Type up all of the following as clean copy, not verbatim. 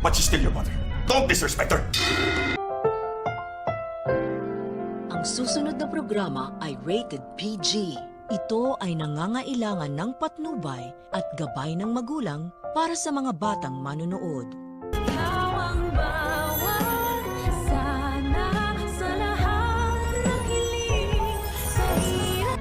But she's still your mother. Don't disrespect her. Ang susunod na programa ay rated PG. Ito ay nangangailangan ng patnubay at gabay ng magulang para sa mga batang manonood. Ikaw ang bawat sana sa lahat ng hiling sa hirap.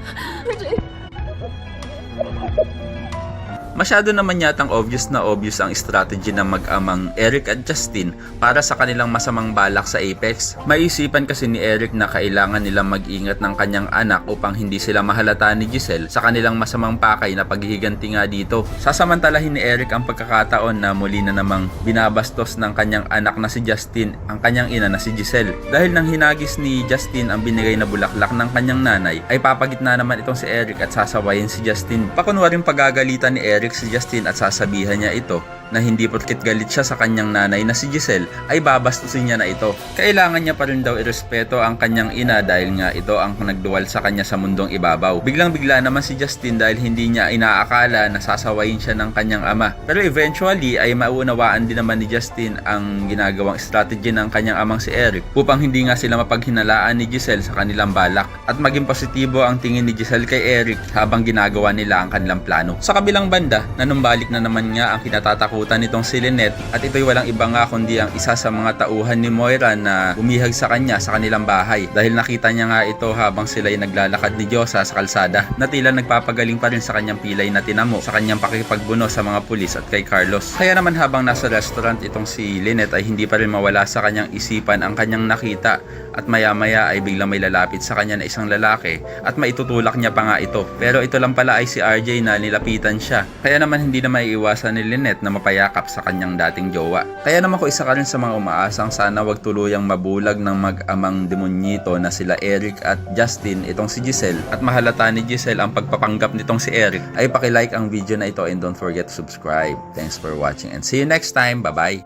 Masyado naman yatang obvious ang strategy ng mag-amang Eric at Justin para sa kanilang masamang balak sa Apex. Maiisipan kasi ni Eric na kailangan nilang mag-ingat ng kanyang anak upang hindi sila mahalata ni Giselle sa kanilang masamang pakay na paghihiganti nga dito. Sasamantalahin ni Eric ang pagkakataon na muli na namang binabastos ng kanyang anak na si Justin ang kanyang ina na si Giselle. Dahil nang hinagis ni Justin ang binigay na bulaklak ng kanyang nanay, ay papagitna naman itong si Eric at sasawayin si Justin. Pakunwaring pagagalitan ni Eric si Justin at sasabihan niya ito na hindi porket galit siya sa kanyang nanay na si Giselle ay babastusin niya na ito. Kailangan niya pa rin daw irespeto ang kanyang ina dahil nga ito ang nagduwal sa kanya sa mundong ibabaw. Biglang bigla naman si Justin dahil hindi niya inaakala na sasawayin siya ng kanyang ama. Pero eventually ay maunawaan din naman ni Justin ang ginagawang strategy ng kanyang amang si Eric upang hindi nga sila mapaghinalaan ni Giselle sa kanilang balak at maging positibo ang tingin ni Giselle kay Eric habang ginagawa nila ang kanilang plano. Sa kabilang banda, nanumbalik na naman nga ang kinatatakutan nitong si Lynette at ito'y walang iba nga kundi ang isa sa mga tauhan ni Moira na bumihag sa kanya sa kanilang bahay dahil nakita niya nga ito habang sila'y naglalakad ni Diyosa sa kalsada na tila nagpapagaling pa rin sa kanyang pilay na tinamo sa kanyang pakikipagbuno sa mga pulis at kay Carlos. Kaya naman habang nasa restaurant itong si Lynette ay hindi pa rin mawala sa kanyang isipan ang kanyang nakita at maya-maya ay biglang may lalapit sa kanya na isang lalaki at maitutulak niya pa nga ito. Pero ito lang pala ay si RJ na nilapitan siya. Kaya naman hindi na maiiwasan ni Lynette na mapayakap sa kanyang dating jowa. Kaya naman ko isa ka rin sa mga umaasang sana wag tuluyang mabulag ng mag-amang demonyito na sila Eric at Justin itong si Giselle at mahalata ni Giselle ang pagpapanggap nitong si Eric ay pakilike ang video na ito and don't forget to subscribe. Thanks for watching and see you next time. Bye bye!